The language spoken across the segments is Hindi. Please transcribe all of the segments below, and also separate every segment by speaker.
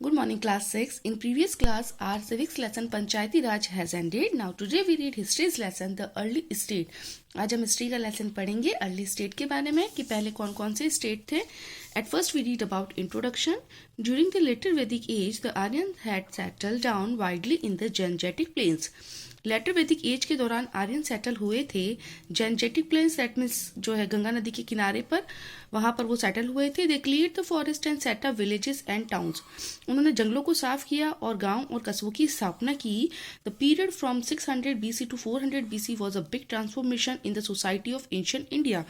Speaker 1: Good morning, class 6. In previous class, our civics lesson Panchayati Raj has ended. Now today we read history's lesson The Early State. आज हम हिस्ट्री का लेसन पढ़ेंगे अर्ली स्टेट के बारे में कि पहले कौन कौन से स्टेट थे. At first we read about introduction. During the later वैदिक age the Aryan had settle down widely in the Gangetic plains. Later वैदिक एज के दौरान आर्यन सेटल हुए थे. जेंजेटिक प्लेन्स दैट मीन्स जो है गंगा नदी के किनारे पर, वहां पर वो सेटल हुए थे. They cleared the forest and set up villages and towns. उन्होंने जंगलों को साफ किया और गांव और कस्बों की स्थापना की. The period from 600 BC to 400 BC was a big transformation in the society of ancient India.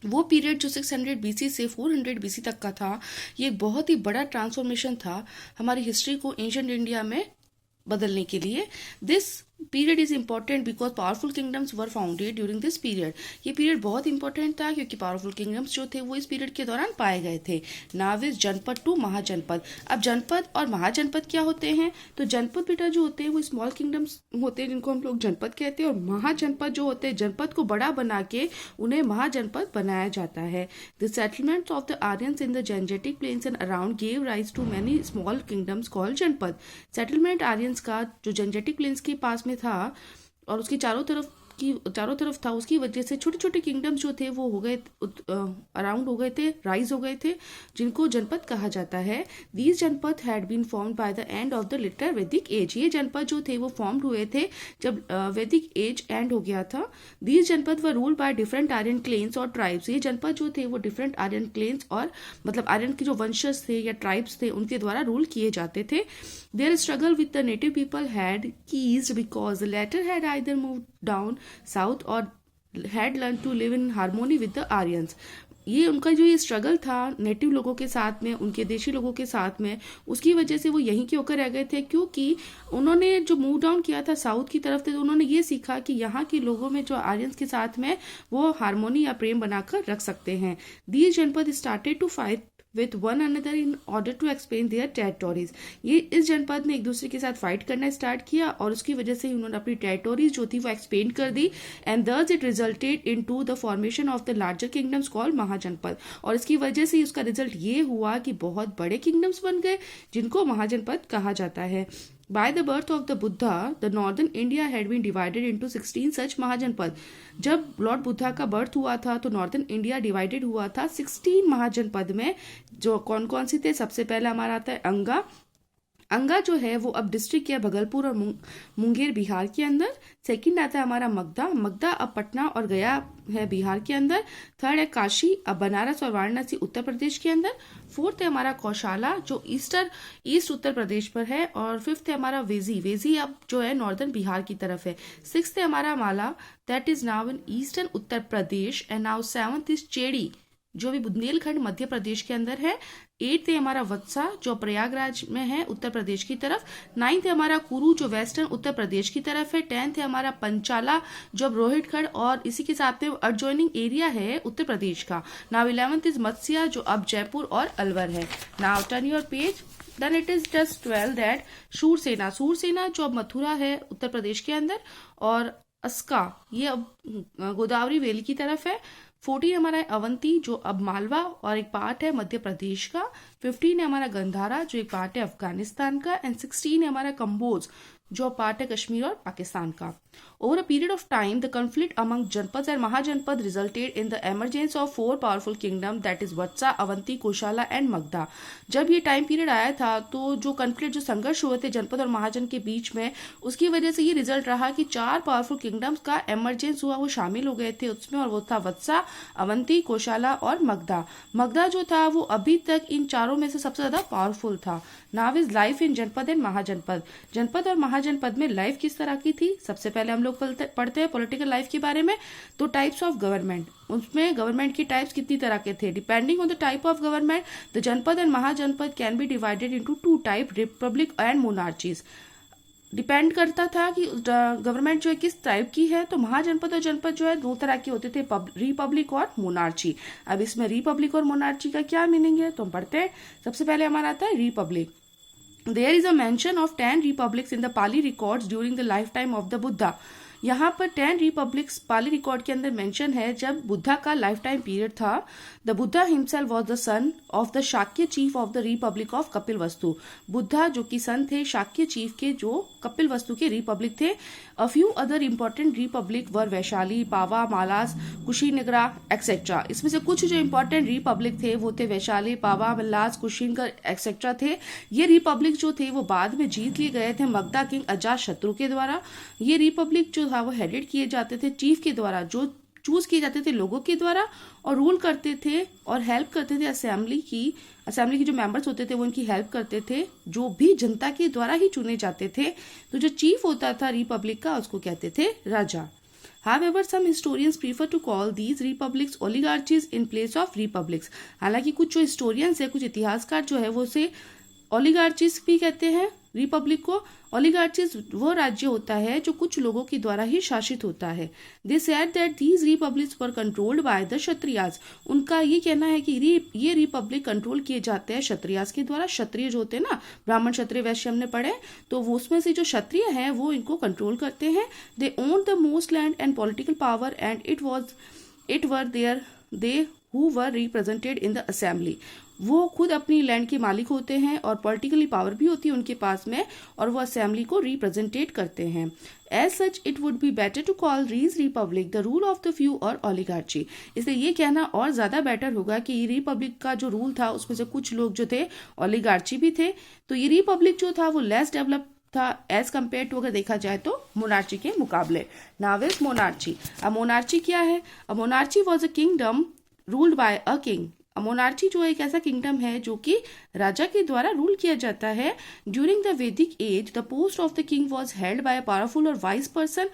Speaker 1: वो पीरियड जो 600 BC से 400 BC तक का था, ये एक बहुत ही बड़ा ट्रांसफॉर्मेशन था हमारी हिस्ट्री को एंशिएंट इंडिया में बदलने के लिए. This period is important because powerful kingdoms were founded during this period. ये पीरियड बहुत इंपॉर्टेंट था क्योंकि पावरफुल किंगडम्स जो थे वो इस पीरियड के दौरान पाए गए थे. नाउ इज जनपद टू महाजनपद. अब जनपद और महाजनपद क्या होते हैं? तो जनपद बेटा जो होते हैं वो स्मॉल किंगडम्स होते हैं जिनको हम लोग जनपद कहते हैं, और महाजनपद जो होते हैं जनपद को बड़ा बना के उन्हें महाजनपद बनाया जाता है. The settlements of the Aryans in the Gangetic plains and around gave rise to many small kingdoms called janapada. Settlement Aryans का जो जेंजेटिक प्लेन्स के पास में था और उसकी चारों तरफ था, उसकी वजह से छोटे छोटे किंगडम्स जो थे वो हो गए, अराउंड हो गए थे, राइज हो गए थे, जिनको जनपद कहा जाता है. These janapada had been formed by the end of the later वैदिक एज. ये जनपद जो थे वो फॉर्म्ड हुए थे जब वैदिक एज एंड हो गया था. These janapada were ruled by different Aryan clans और ट्राइब्स. ये जनपद जो थे वो डिफरेंट आर्यन क्लेन्स और मतलब आर्यन के जो वंशज थे या ट्राइब्स थे उनके द्वारा रूल किए जाते थे. Their struggle with the native people had ceased because the latter had either moved down south or had learned to live in harmony with the Aryans. ये उनका जो ये स्ट्रगल था नेटिव लोगों के साथ में, उनके देशी लोगों के साथ में, उसकी वजह से वो यहीं के होकर रह गए थे क्योंकि उन्होंने जो मूव डाउन किया था साउथ की तरफ से, तो उन्होंने ये सीखा कि यहाँ के लोगों में जो आर्यंस के साथ में वो हारमोनी या प्रेम बनाकर रख सकते हैं. These janapada started to fight with one another in order to expand their territories. ये इस जनपद ने एक दूसरे के साथ फाइट करना स्टार्ट किया और उसकी वजह से उन्होंने अपनी टेरिटोरीज जो थी वो एक्सपेंड कर दी. And thus it resulted into the formation of the larger kingdoms called महाजनपद. और इसकी वजह से उसका रिजल्ट ये हुआ कि बहुत बड़े किंगडम्स बन गए जिनको महाजनपद कहा जाता है. By the birth of the Buddha, the northern India had been divided into 16 such महाजनपद. जब लॉर्ड बुद्धा का बर्थ हुआ था तो नॉर्दर्न इंडिया डिवाइडेड हुआ था 16 महाजनपद में. जो कौन कौन सी थे? सबसे पहला हमारा आता है अंगा. अंगा जो है वो अब डिस्ट्रिक्ट है भगलपुर और मुंगेर बिहार के अंदर. सेकंड आता है हमारा मगधा. मगधा अब पटना और गया है बिहार के अंदर. थर्ड है काशी, अब बनारस और वाराणसी उत्तर प्रदेश के अंदर. फोर्थ है हमारा कौशाला जो ईस्ट उत्तर प्रदेश पर है. और फिफ्थ है हमारा वेजी अब जो है नॉर्दर्न बिहार की तरफ है. सिक्स्थ है हमारा Malla that is now in eastern Uttar Pradesh. And now seventh is Chedi जो भी बुंदेलखंड मध्य प्रदेश के अंदर है. एट्थ है हमारा वत्सा जो प्रयागराज में है उत्तर प्रदेश की तरफ. नाइन्थ है हमारा कुरु जो वेस्टर्न उत्तर प्रदेश की तरफ है. 10th है हमारा पंचाला जो अब रोहितखंड और इसी के साथ में एडजॉइनिंग एरिया है उत्तर प्रदेश का. नाउ 11th इज मत्स्या जो अब जयपुर और अलवर है. Now turn your page. Then it is just 12 that Shurasena जो अब मथुरा है उत्तर प्रदेश के अंदर. और अस्का ये अब गोदावरी वैली की तरफ है. 14 हमारा है अवंती जो अब मालवा और एक पार्ट है मध्य प्रदेश का. 15 है हमारा गंधारा जो एक पार्ट है अफगानिस्तान का. एंड 16 है हमारा कंबोज जो पार्ट है कश्मीर और पाकिस्तान का. Over a period of time, the conflict among Janpads and Mahajanpad resulted in the emergence of 4 powerful kingdoms that is Vatsa, Avanti, Koshala and Magधा. जब ये टाइम पीरियड आया था तो जो कन्फ्लिक्ट जो संघर्ष हुए थे जनपद और महाजन के बीच में, उसकी वजह से ये रिजल्ट रहा कि 4 पावरफुल किंगडम्स का एमरजेंस हुआ, वो शामिल हो गए थे उसमें. और वो था वत्सा, अवंती, कोशाला और मगधा. मगधा जो था वो अभी तक इन चारों में से सबसे ज्यादा पावरफुल था. नाउ इज लाइफ इन जनपद एंड महाजनपद. जनपद और महाजनपद में लाइफ किस तरह की थी? सबसे पहले हम लोग पढ़ते हैं पॉलिटिकल लाइफ के बारे में. तो टाइप्स ऑफ गवर्नमेंट, उसमें गवर्नमेंट की टाइप्स कितनी तरह के थे? Depending on the type of government the janapada and mahajanapada can be divided into 2 type, republic and monarchies. Depend करता था कि गवर्नमेंट जो है किस टाइप की है. तो महाजनपद और जनपद जो है 2 तरह के होते थे, रिपब्लिक और मोनार्ची. अब इसमें रिपब्लिक और मोनार्ची का क्या मीनिंग है तो हम पढ़ते हैं. सबसे पहले हमारा आता है Republic. There is a mention of 10 republics in the Pali records during the lifetime of the Buddha. यहाँ पर 10 रिपब्लिक्स पाली रिकॉर्ड के अंदर मेंशन है जब बुद्धा का लाइफ टाइम पीरियड था। The Buddha himself was the son of the Shakya chief of the Republic of Kapil वस्तु। बुद्धा जो कि सन थे शाक्य चीफ के, जो कपिल वस्तु के रिपब्लिक थे। A few other important republic were Vaishali, Pava, Mallas, Kushinagara etcetera. इसमें से कुछ जो इंपॉर्टेंट रिपब्लिक थे वो थे वैशाली, पावा, मालास, कुशीनगर एक्सेट्रा थे। ये रिपब्लिक जो थे वो बाद में जीत लिए गए थे मगधा किंग अजात शत्रु के द्वारा। ये रिपब्लिक जो था वो हेडेड किए जाते थे चीफ के द्वारा, जो चूज किए जाते थे लोगों के द्वारा, और रूल करते थे और हेल्प करते थे असेंबली की जो मेंबर्स होते थे वो इनकी हेल्प करते थे, जो भी जनता के द्वारा ही चुने जाते थे। तो जो चीफ होता था रिपब्लिक का उसको कहते थे राजा। However, some historians prefer to call these republics oligarchies in place of republics। हालांकि कुछ जो हिस्टोरियंस है, कुछ इतिहासकार जो है वो उसे ओलिगार्चीज भी कहते हैं रिपब्लिक को। ओलिगार्चीज वो राज्य होता है जो कुछ लोगों के द्वारा ही शासित होता है। They said that these republics were controlled by the Kshatriyas. उनका ये कहना है कि ये रिपब्लिक कंट्रोल किए जाते हैं क्षत्रियाज के द्वारा। क्षत्रिय जो होते हैं ना, ब्राह्मण क्षत्रिय वैश्य हमने पढ़े, तो वो उसमें से जो क्षत्रिय हैं वो इनको कंट्रोल करते हैं। They own the most land and political power and it were there they who were represented in the assembly. वो खुद अपनी लैंड के मालिक होते हैं और पॉलिटिकली पावर भी होती है उनके पास में, और वो असेंबली को रिप्रेजेंटेट करते हैं। As such it would be better to call these republic the rule of the few or oligarchy. इसलिए ये कहना और ज्यादा बेटर होगा कि ये रिपब्लिक का जो रूल था उसमें से कुछ लोग जो थे ओलिगार्ची भी थे। तो ये रिपब्लिक जो था वो लेस डेवलप था एज कम्पेयर टू, अगर देखा जाए तो मोनार्ची के मुकाबले। Now is monarchy. अब मोनार्ची क्या है? अब monarchy was a kingdom ruled by a king. Monarchy जो एक ऐसा किंगडम है जो कि राजा के द्वारा रूल किया जाता है। During the Vedic age the post of the king was held by a powerful और वाइस पर्सन।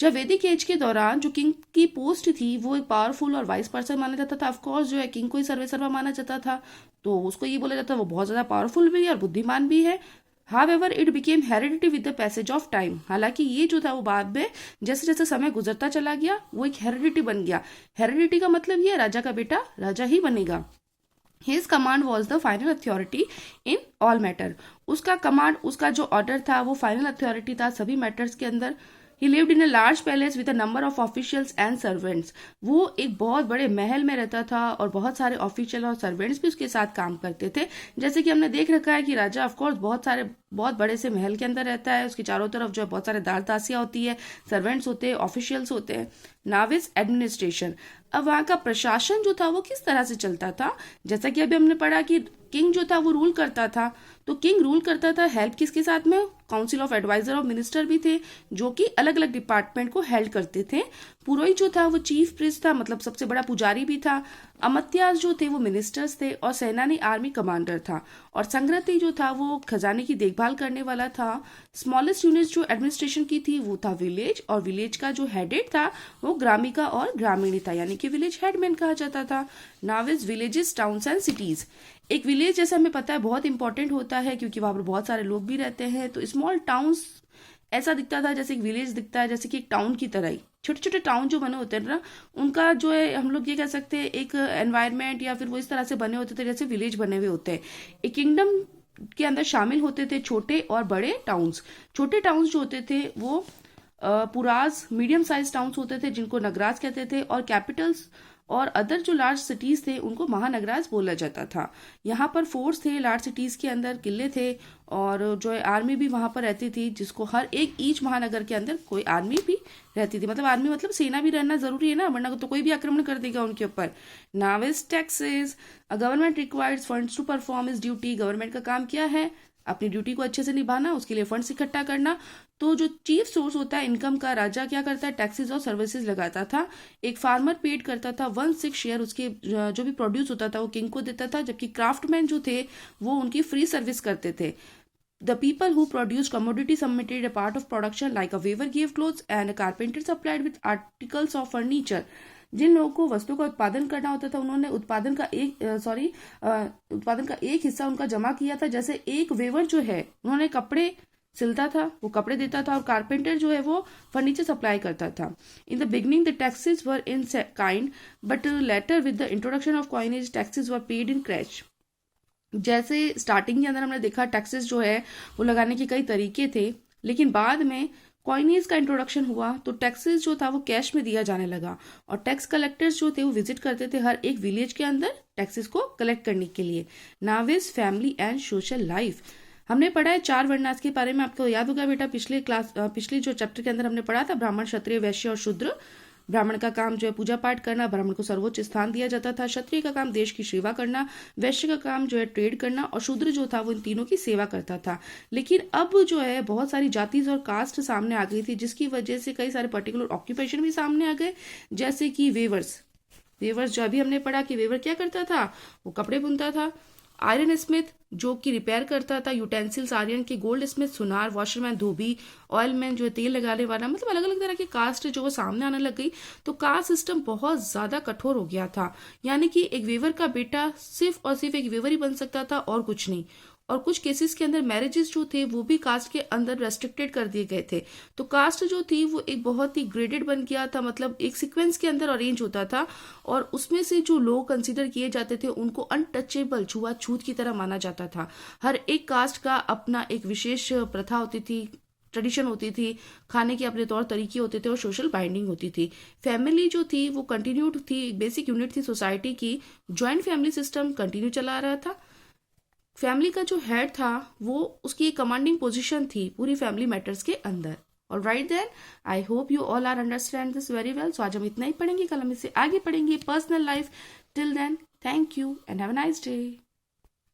Speaker 1: जब वैदिक एज के दौरान जो किंग की पोस्ट थी वो एक पावरफुल और वाइस पर्सन माना जाता था। ऑफकोर्स जो है किंग को ही सर्वेसर्वा माना जाता था, तो उसको ये बोला जाता वो बहुत ज्यादा पावरफुल भी है और बुद्धिमान भी है। However, it became hereditary with the passage of time। हालांकि ये जो था वो बाद में जैसे जैसे समय गुजरता चला गया वो एक हेरिडिटी बन गया। हेरिडिटी का मतलब ये राजा का बेटा राजा ही बनेगा। His command was the final authority in all matter। उसका कमांड, उसका जो ऑर्डर था वो फाइनल अथॉरिटी था सभी मैटर्स के अंदर। He lived in a large palace with a number of officials and servants। वो एक बहुत बड़े महल में रहता था और बहुत सारे ऑफिशियल और सर्वेंट्स भी उसके साथ काम करते थे। जैसे कि हमने देख रखा है कि राजा ऑफकोर्स बहुत बड़े से महल के अंदर रहता है, उसके चारों तरफ जो है बहुत सारे दास दासियां होती है, सर्वेंट्स होते हैं, ऑफिशियल्स होते हैं। Now is administration. अब वहां का प्रशासन जो था वो किस तरह से चलता था? जैसा कि अभी हमने पढ़ा कि किंग जो था वो रूल करता था, तो किंग रूल करता था हेल्प किसके साथ में? काउंसिल ऑफ एडवाइजर और मिनिस्टर भी थे जो कि अलग अलग डिपार्टमेंट को हेल्ड करते थे। पुरोहित जो था वो चीफ प्रीस्ट था, मतलब सबसे बड़ा पुजारी भी था। अमात्यास जो थे वो मिनिस्टर्स थे और सेनानी आर्मी कमांडर था। और संग्रही जो था वो खजाने की देखभाल करने वाला था। स्मॉलेस्ट यूनिट जो एडमिनिस्ट्रेशन की थी वो था विलेज, और विलेज का जो हेडेड था वो ग्रामिका और ग्रामीणी था, यानी कि विलेज हेडमैन कहा जाता था। Now is villages, towns and cities. एक विलेज जैसे हमें पता है बहुत इंपॉर्टेंट होता है क्योंकि वहां पर बहुत सारे लोग भी रहते हैं। तो स्मॉल टाउन्स ऐसा दिखता था जैसे एक विलेज दिखता है, जैसे कि एक टाउन की तरह ही। छोटे छोटे टाउन जो बने होते हैं ना, उनका जो है हम लोग ये कह सकते हैं एक एनवायरमेंट, या फिर वो इस तरह से बने होते थे जैसे विलेज बने हुए होते हैं। एक किंगडम के अंदर शामिल होते थे छोटे और बड़े टाउन्स। छोटे टाउन्स जो होते थे वो पुराज, मीडियम साइज टाउन्स होते थे जिनको नगराज कहते थे, और कैपिटल्स और अदर जो लार्ज सिटीज थे उनको महानगराज बोला जाता था। यहाँ पर फोर्ट्स थे, लार्ज सिटीज के अंदर किले थे, और जो है आर्मी भी वहां पर रहती थी, जिसको हर एक ईच महानगर के अंदर कोई आर्मी भी रहती थी। मतलब आर्मी मतलब सेना भी रहना जरूरी है ना, वरना तो कोई भी आक्रमण कर देगा उनके ऊपर। Now is taxes. A government requires funds to perform its duty. Government का काम क्या है? अपनी ड्यूटी को अच्छे से निभाना, उसके लिए फंड्स इकट्ठा करना। तो जो चीफ सोर्स होता है इनकम का, राजा क्या करता है? टैक्सेस और सर्विसेज लगाता था। एक फार्मर पेड करता था 1/6 शेयर, उसके जो भी प्रोड्यूस होता था वो किंग को देता था, जबकि क्राफ्टमैन जो थे वो उनकी फ्री सर्विस करते थे। The people who produced commodity submitted a part of production, like a weaver gave clothes and a carpenter supplied with articles of furniture। जिन लोगों को वस्तु का उत्पादन करना होता था उन्होंने उत्पादन का एक हिस्सा उनका जमा किया था। जैसे एक वेवर जो है उन्होंने कपड़े सिलता था, वो कपड़े देता था, और कारपेंटर जो है वो फर्नीचर सप्लाई करता था। In the beginning the taxes were in kind, but later with the introduction of coinage taxes were paid in cash. जैसे स्टार्टिंग के अंदर हमने देखा टैक्सेस जो है वो लगाने के कई तरीके थे, लेकिन बाद में कॉइनेज का इंट्रोडक्शन हुआ तो टैक्सेस जो था वो कैश में दिया जाने लगा और टैक्स कलेक्टर्स जो थे वो विजिट करते थे हर एक विलेज के अंदर टैक्सेस को कलेक्ट करने के लिए। Navis family and social life, हमने पढ़ा है 4 वर्णाश्रम के बारे में, आपको याद होगा बेटा पिछले जो चैप्टर के अंदर हमने पढ़ा था, ब्राह्मण क्षत्रिय वैश्य और शूद्र। ब्राह्मण का काम जो है पूजा पाठ करना, ब्राह्मण को सर्वोच्च स्थान दिया जाता था। क्षत्रिय का काम देश की सेवा करना, वैश्य का काम जो है ट्रेड करना और शूद्र जो था वो इन तीनों की सेवा करता था। लेकिन अब जो है बहुत सारी जातिज और कास्ट सामने आ गई थी, जिसकी वजह से कई सारे पर्टिकुलर ऑक्यूपेशन भी सामने आ गए, जैसे कि वेवर्स। वेवर्स जो अभी हमने पढ़ा कि वेवर क्या करता था, वो कपड़े बुनता था। आयरन स्मिथ जो कि रिपेयर करता था यूटेंसिल्स आयरन के। गोल्ड स्मिथ सुनार, वॉशरमैन धोबी, ऑयलमैन जो है तेल लगाने वाला। मतलब अलग अलग तरह की कास्ट जो वो सामने आने लग गई, तो कास्ट सिस्टम बहुत ज्यादा कठोर हो गया था। यानी कि एक वेवर का बेटा सिर्फ और सिर्फ एक वेवर ही बन सकता था और कुछ नहीं। और कुछ केसेस के अंदर मैरिजेस जो थे वो भी कास्ट के अंदर रेस्ट्रिक्टेड कर दिए गए थे। तो कास्ट जो थी वो एक बहुत ही ग्रेडेड बन गया था, मतलब एक सीक्वेंस के अंदर अरेंज होता था और उसमें से जो लोग कंसीडर किए जाते थे उनको अनटचेबल, छुआछूत की तरह माना जाता था। हर एक कास्ट का अपना एक विशेष प्रथा होती थी, ट्रेडिशन होती थी, खाने के अपने तौर तरीके होते थे और सोशल बाइंडिंग होती थी। फैमिली जो थी वो कंटिन्यूड थी, बेसिक यूनिट थी सोसाइटी की। ज्वाइंट फैमिली सिस्टम कंटिन्यू चला रहा था। फैमिली का जो हेड था वो उसकी एक कमांडिंग पोजीशन थी पूरी फैमिली मैटर्स के अंदर। Alright then, I hope you all are understand this very well. So आज हम इतना ही पढ़ेंगे, कल हम इससे आगे पढ़ेंगे personal life. Till then, thank you and have a nice day.